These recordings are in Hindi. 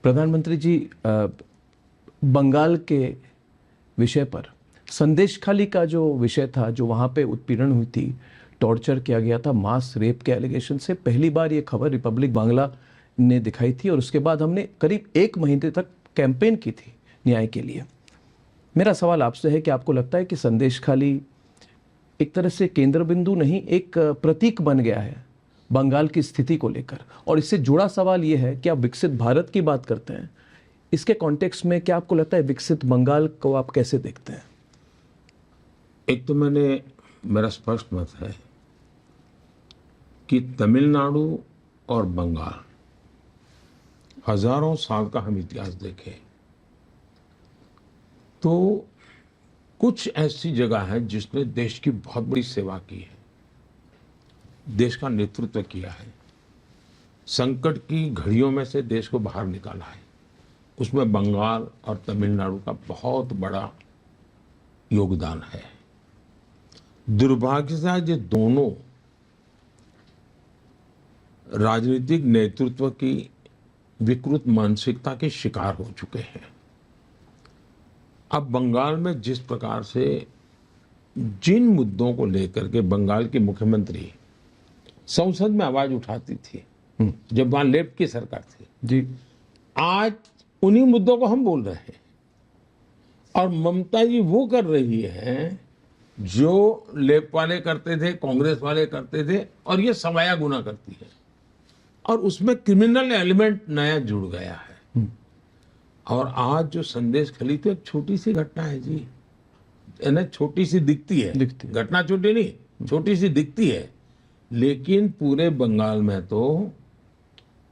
प्रधानमंत्री जी, बंगाल के विषय पर संदेशखाली का जो विषय था, जो वहाँ पे उत्पीड़न हुई थी, टॉर्चर किया गया था, मास रेप के एलिगेशन से पहली बार ये खबर रिपब्लिक बांग्ला ने दिखाई थी और उसके बाद हमने करीब 1 महीने तक कैंपेन की थी न्याय के लिए। मेरा सवाल आपसे है कि आपको लगता है कि संदेशखाली एक तरह से केंद्र बिंदु नहीं, एक प्रतीक बन गया है बंगाल की स्थिति को लेकर? और इससे जुड़ा सवाल ये है कि आप विकसित भारत की बात करते हैं, इसके कॉन्टेक्स्ट में क्या आपको लगता है विकसित बंगाल को आप कैसे देखते हैं? एक तो मेरा स्पष्ट मत है कि तमिलनाडु और बंगाल, हजारों साल का हम इतिहास देखें तो कुछ ऐसी जगह है जिसने देश की बहुत बड़ी सेवा की है, देश का नेतृत्व किया है, संकट की घड़ियों में से देश को बाहर निकाला है। उसमें बंगाल और तमिलनाडु का बहुत बड़ा योगदान है। दुर्भाग्य से आज ये दोनों राजनीतिक नेतृत्व की विकृत मानसिकता के शिकार हो चुके हैं। अब बंगाल में जिस प्रकार से जिन मुद्दों को लेकर के बंगाल की मुख्यमंत्री संसद में आवाज उठाती थी जब वहां लेफ्ट की सरकार थी जी, आज उन्हीं मुद्दों को हम बोल रहे हैं। और ममता जी वो कर रही है जो लेफ्ट वाले करते थे, कांग्रेस वाले करते थे, और ये सवाया गुना करती है। और उसमें क्रिमिनल एलिमेंट नया जुड़ गया है। और आज जो संदेशखाली तो एक छोटी सी घटना है जी, ना छोटी सी दिखती है, घटना छोटी नहीं, छोटी सी दिखती है, लेकिन पूरे बंगाल में तो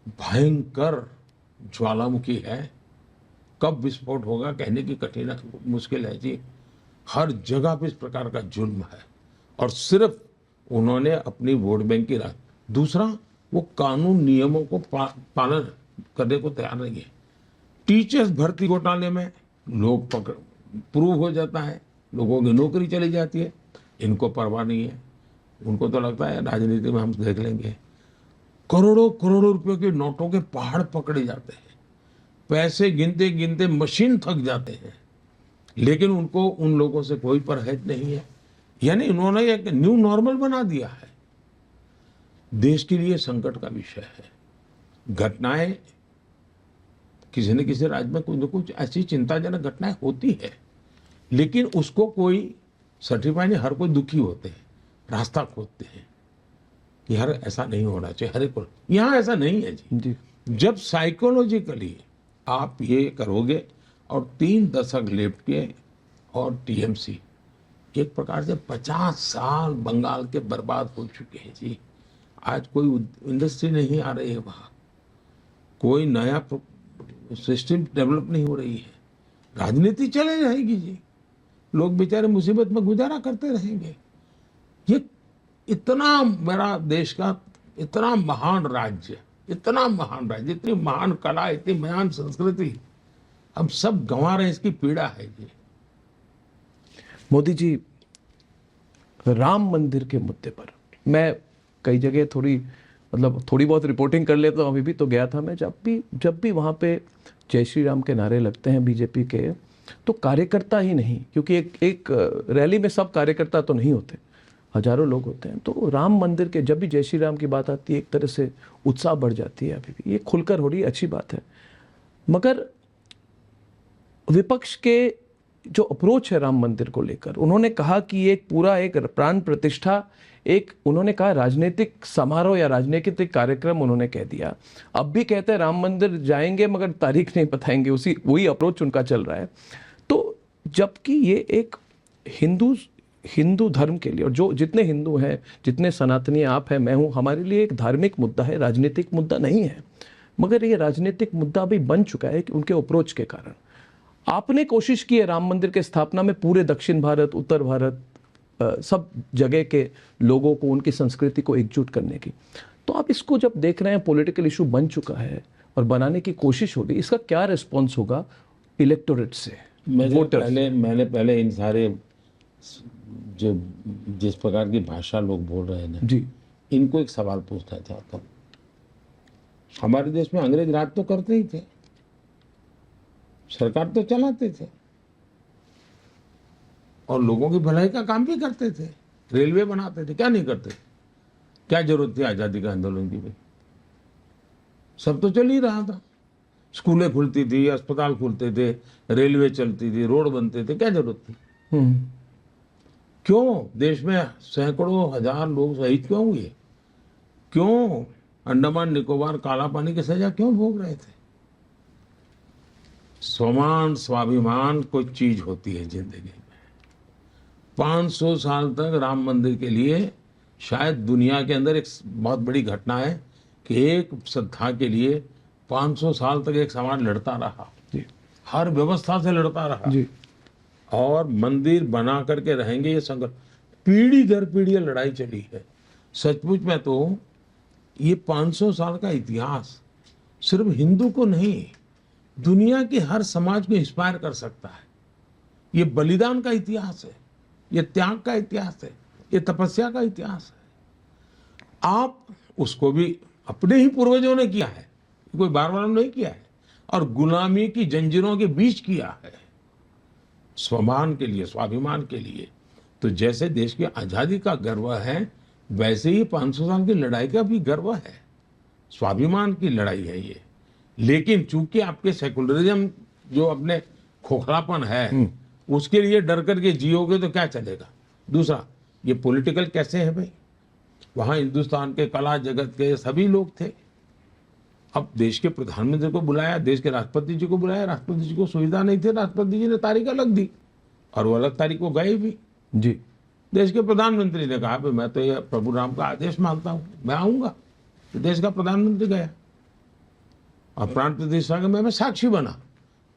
भयंकर ज्वालामुखी है। कब विस्फोट होगा कहने की कठिन मुश्किल है जी। हर जगह पे इस प्रकार का जुल्म है और सिर्फ उन्होंने अपनी वोट बैंक की राह। दूसरा, वो कानून नियमों को पालन करने को तैयार नहीं है। टीचर्स भर्ती घोटाले में लोग प्रूव हो जाता है, लोगों की नौकरी चली जाती है, इनको परवाह नहीं है। उनको तो लगता है राजनीति में हम देख लेंगे। करोड़ों करोड़ों रुपयों के नोटों के पहाड़ पकड़े जाते हैं, पैसे गिनते गिनते मशीन थक जाते हैं, लेकिन उनको उन लोगों से कोई परहेज नहीं है। यानी उन्होंने एक न्यू नॉर्मल बना दिया है। देश के लिए संकट का विषय है। घटनाएं किसी न किसी राज्य में कुछ न कुछ ऐसी चिंताजनक घटनाएं होती है, लेकिन उसको कोई सर्टिफाई नहीं। हर कोई दुखी होते हैं, रास्ता खोजते हैं कि यार ऐसा नहीं होना चाहिए। हर एक को यहाँ ऐसा नहीं है जी। जब साइकोलॉजिकली आप ये करोगे, और 3 दशक लेफ्ट के और टीएमसी एक प्रकार से 50 साल बंगाल के बर्बाद हो चुके हैं जी। आज कोई इंडस्ट्री नहीं आ रही है वहाँ, कोई नया सिस्टम डेवलप नहीं हो रही है, राजनीति चले जाएगी जी, लोग बेचारे मुसीबत में गुजारा करते रहेंगे। ये इतना मेरा देश का इतना महान राज्य, इतनी महान कला, इतनी महान संस्कृति, हम सब गंवा रहे हैं। इसकी पीड़ा है जी। मोदी जी, राम मंदिर के मुद्दे पर मैं कई जगह थोड़ी बहुत रिपोर्टिंग कर लेता हूँ। अभी भी तो गया था मैं। जब भी वहाँ पे जय श्री राम के नारे लगते हैं बीजेपी के, तो कार्यकर्ता ही नहीं, क्योंकि एक रैली में सब कार्यकर्ता तो नहीं होते, हजारों लोग होते हैं। तो राम मंदिर के जब भी जय श्री राम की बात आती है, एक तरह से उत्साह बढ़ जाती है। अभी भी ये खुलकर हो रही है, अच्छी बात है। मगर विपक्ष के जो अप्रोच है राम मंदिर को लेकर, उन्होंने कहा कि ये एक प्राण प्रतिष्ठा, उन्होंने कहा राजनीतिक समारोह या राजनीतिक कार्यक्रम उन्होंने कह दिया। अब भी कहते हैं राम मंदिर जाएंगे मगर तारीख नहीं बताएंगे, वही अप्रोच उनका चल रहा है। तो जबकि ये एक हिंदू धर्म के लिए, और जो जितने हिंदू हैं, जितने सनातनी आप हैं, मैं हूँ, हमारे लिए एक धार्मिक मुद्दा है, राजनीतिक मुद्दा नहीं है। मगर ये राजनीतिक मुद्दा भी बन चुका है कि उनके अप्रोच के कारण। आपने कोशिश की है राम मंदिर के स्थापना में पूरे दक्षिण भारत, उत्तर भारत, सब जगह के लोगों को, उनकी संस्कृति को एकजुट करने की। तो आप इसको जब देख रहे हैं पॉलिटिकल इशू बन चुका है और बनाने की कोशिश हो रही, इसका क्या रिस्पॉन्स होगा इलेक्टोरेट से, वोटर? मैंने पहले इन सारे जो जिस प्रकार की भाषा लोग बोल रहे हैं ना जी, इनको एक सवाल पूछना चाहता हूँ। हमारे देश में अंग्रेज राज तो करते ही थे, सरकार तो चलाते थे और लोगों की भलाई का काम भी करते थे, रेलवे बनाते थे, क्या नहीं करते? क्या जरूरत थी आजादी के आंदोलन की भाई? सब तो चल ही रहा था। स्कूलें खुलती थी, अस्पताल खुलते थे, रेलवे चलती थी, रोड बनते थे, क्या जरूरत थी? क्यों देश में सैकड़ों हजार लोग शहीद क्यों हुए? क्यों अंडमान निकोबार काला पानी की सजा क्यों भोग रहे थे? स्वमान स्वाभिमान कोई चीज होती है जिंदगी में। 500 साल तक राम मंदिर के लिए शायद दुनिया के अंदर एक बहुत बड़ी घटना है कि एक श्रद्धा के लिए 500 साल तक एक समाज लड़ता रहा, हर व्यवस्था से लड़ता रहा जी। और मंदिर बना करके रहेंगे ये संकल्प, पीढ़ी दर पीढ़ी ये लड़ाई चली है। सचमुच में तो ये 500 साल का इतिहास सिर्फ हिंदू को नहीं, दुनिया के हर समाज को इंस्पायर कर सकता है। ये बलिदान का इतिहास है, ये त्याग का इतिहास है, ये तपस्या का इतिहास है। आप उसको भी अपने ही पूर्वजों ने किया है, कोई बार बार नहीं किया है, और गुलामी की जंजीरों के बीच किया है, स्वमान के लिए, स्वाभिमान के लिए। तो जैसे देश की आजादी का गर्व है, वैसे ही 500 साल की लड़ाई का भी गर्व है, स्वाभिमान की लड़ाई है ये। लेकिन चूंकि आपके सेकुलरिज्म जो अपने खोखलापन है, उसके लिए डर करके जियोगे तो क्या चलेगा? दूसरा, ये पॉलिटिकल कैसे है भाई? वहां हिंदुस्तान के कला जगत के सभी लोग थे। अब देश के प्रधानमंत्री को बुलाया, देश के राष्ट्रपति जी को बुलाया, राष्ट्रपति जी को सुविधा नहीं थी, राष्ट्रपति जी ने तारीख अलग दी और वो अलग तारीख को गए भी। जी। देश के प्रधानमंत्री ने कहा भाई मैं तो ये प्रभु राम का आदेश मानता हूं, मैं आऊंगा। तो देश का प्रधानमंत्री गया और प्राण प्रतिष्ठा का मैं साक्षी बना।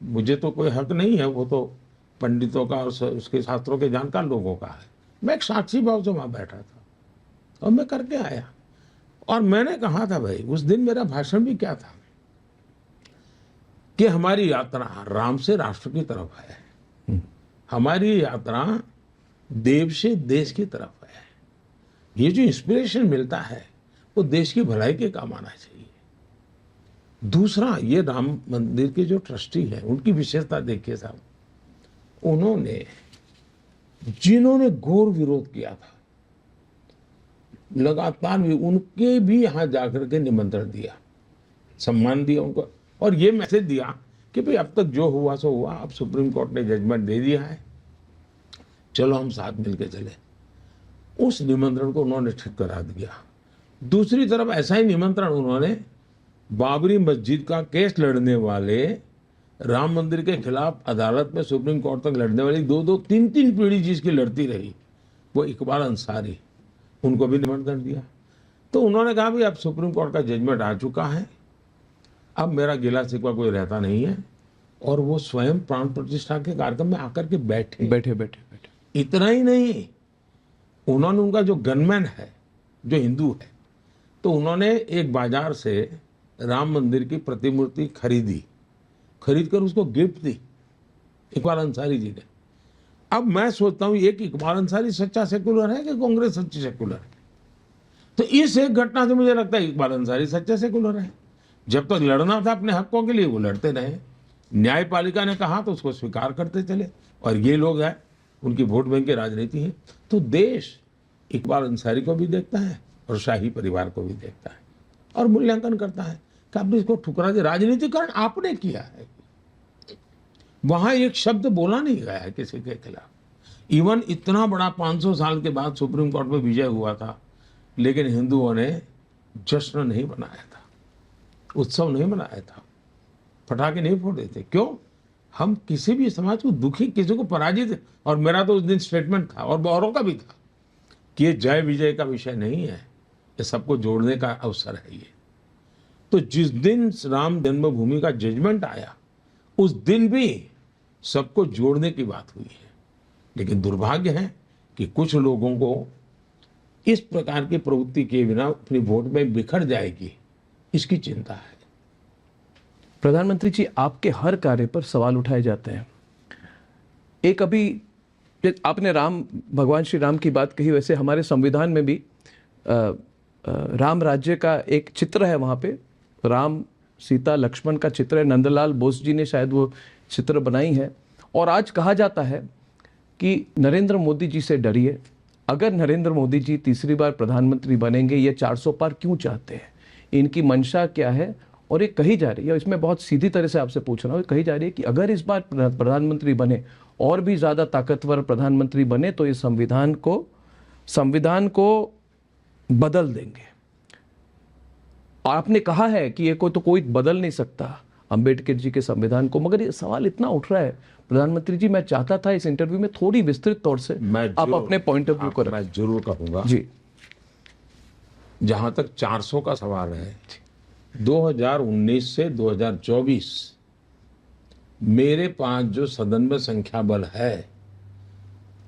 मुझे तो कोई हक नहीं है, वो तो पंडितों का और उसके शास्त्रों के जानकार लोगों का है। मैं एक साक्षी भाव से वहां बैठा था और मैं करके आया। और मैंने कहा था भाई, उस दिन मेरा भाषण भी क्या था कि हमारी यात्रा राम से राष्ट्र की तरफ है, हमारी यात्रा देव से देश की तरफ है। ये जो इंस्पिरेशन मिलता है वो देश की भलाई के काम आना चाहिए। दूसरा, ये राम मंदिर के जो ट्रस्टी हैं उनकी विशेषता देखिए साहब, उन्होंने जिन्होंने घोर विरोध किया था लगातार भी, उनके भी यहां जाकर के निमंत्रण दिया, सम्मान दिया उनको, और ये मैसेज दिया कि भाई अब तक जो हुआ सो हुआ, अब सुप्रीम कोर्ट ने जजमेंट दे दिया है, चलो हम साथ मिलकर चले। उस निमंत्रण को उन्होंने ठीक करा दिया। दूसरी तरफ ऐसा ही निमंत्रण उन्होंने बाबरी मस्जिद का केस लड़ने वाले, राम मंदिर के खिलाफ अदालत में सुप्रीम कोर्ट तक लड़ने वाली 2-2, 3-3 पीढ़ी जिसकी लड़ती रही, वो इकबाल अंसारी, उनको भी निमंत्रण दिया। तो उन्होंने कहा भी अब सुप्रीम कोर्ट का जजमेंट आ चुका है, अब मेरा गिला शिकवा कोई रहता नहीं है, और वो स्वयं प्राण प्रतिष्ठा के कार्यक्रम में आकर के बैठे। इतना ही नहीं, उन्होंने उनका जो गनमैन है जो हिंदू है, तो उन्होंने एक बाजार से राम मंदिर की प्रतिमूर्ति खरीद कर उसको गिफ्ट दी इकबाल अंसारी जी ने। अब मैं सोचता हूं एक इकबाल अंसारी सच्चा सेकुलर है कि कांग्रेस सच्ची सेकुलर है? तो इस एक घटना से मुझे लगता है इकबाल अंसारी सच्चा सेकुलर है। जब तक लड़ना था अपने हकों के लिए वो लड़ते रहे, न्यायपालिका ने कहा तो उसको स्वीकार करते चले, और ये लोग हैं उनकी वोट बैंक की राजनीति है। तो देश इकबाल अंसारी को भी देखता है और शाही परिवार को भी देखता है और मूल्यांकन करता है कि आपने इसको ठुकरा दिया, राजनीतिकरण आपने किया है। वहां एक शब्द बोला नहीं गया है किसी के खिलाफ। इवन इतना बड़ा 500 साल के बाद सुप्रीम कोर्ट में विजय हुआ था, लेकिन हिंदुओं ने जश्न नहीं मनाया था, उत्सव नहीं मनाया था, पटाखे नहीं फोड़े थे। क्यों? हम किसी भी समाज को दुखी, किसी को पराजित, और मेरा तो उस दिन स्टेटमेंट था और औरों का भी था कि ये जय विजय का विषय नहीं है, ये सबको जोड़ने का अवसर है ये। तो जिस दिन राम जन्मभूमि का जजमेंट आया, उस दिन भी सबको जोड़ने की बात हुई है। लेकिन दुर्भाग्य है कि कुछ लोगों को इस प्रकार की प्रवृत्ति के बिना अपनी वोट में बिखर जाएगी, इसकी चिंता है। प्रधानमंत्री जी, आपके हर कार्य पर सवाल उठाए जाते हैं। एक अभी आपने भगवान श्री राम की बात कही, वैसे हमारे संविधान में भी राम राज्य का एक चित्र है, वहाँ पे राम सीता लक्ष्मण का चित्र है। नंदलाल बोस जी ने शायद वो चित्र बनाई है। और आज कहा जाता है कि नरेंद्र मोदी जी से डरिए, अगर नरेंद्र मोदी जी तीसरी बार प्रधानमंत्री बनेंगे, ये 400 पार क्यों चाहते हैं, इनकी मंशा क्या है। और ये कही जा रही है, इसमें बहुत सीधी तरह से आपसे पूछ रहा हूँ, कही जा रही है कि अगर इस बार प्रधानमंत्री बने और भी ज़्यादा ताकतवर प्रधानमंत्री बने तो ये संविधान को बदल देंगे। आपने कहा है कि ये कोई बदल नहीं सकता अंबेडकर जी के संविधान को, मगर ये सवाल इतना उठ रहा है प्रधानमंत्री जी, मैं चाहता था इस इंटरव्यू में थोड़ी विस्तृत तौर से आप अपने पॉइंट ऑफ व्यू को रखें। मैं जरूर कहूंगा जी। जहां तक 400 का सवाल है, 2019 से 2024 मेरे पास जो सदन में संख्या बल है,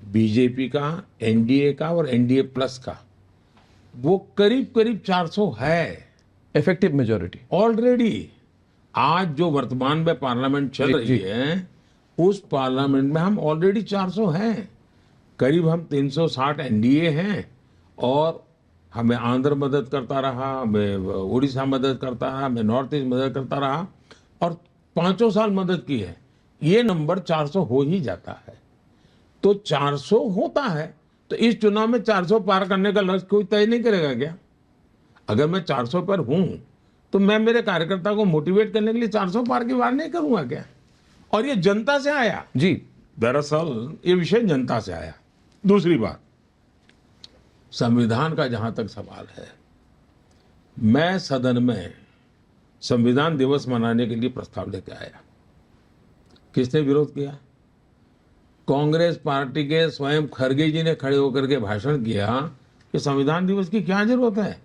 बीजेपी का, एनडीए का और एनडीए प्लस का, वो करीब करीब 400 है इफेक्टिव मेजोरिटी ऑलरेडी। आज जो वर्तमान में पार्लियामेंट चल रही है, उस पार्लियामेंट में हम ऑलरेडी 400 हैं। करीब हम 360 एनडीए हैं, और हमें आंध्र मदद करता रहा, हमें उड़ीसा मदद करता रहा, हमें नॉर्थ ईस्ट मदद करता रहा, और 5 साल मदद की है। ये नंबर 400 हो ही जाता है। तो 400 होता है, तो इस चुनाव में 400 पार करने का लक्ष्य कोई तय नहीं करेगा क्या? अगर मैं 400 पर हूं तो मैं मेरे कार्यकर्ता को मोटिवेट करने के लिए 400 पार की बात नहीं करूंगा क्या? और ये जनता से आया जी, दरअसल ये विषय जनता से आया। दूसरी बात, संविधान का जहां तक सवाल है, मैं सदन में संविधान दिवस मनाने के लिए प्रस्ताव लेकर आया। किसने विरोध किया? कांग्रेस पार्टी के स्वयं खड़गे जी ने खड़े होकर के भाषण किया कि संविधान दिवस की क्या जरूरत है,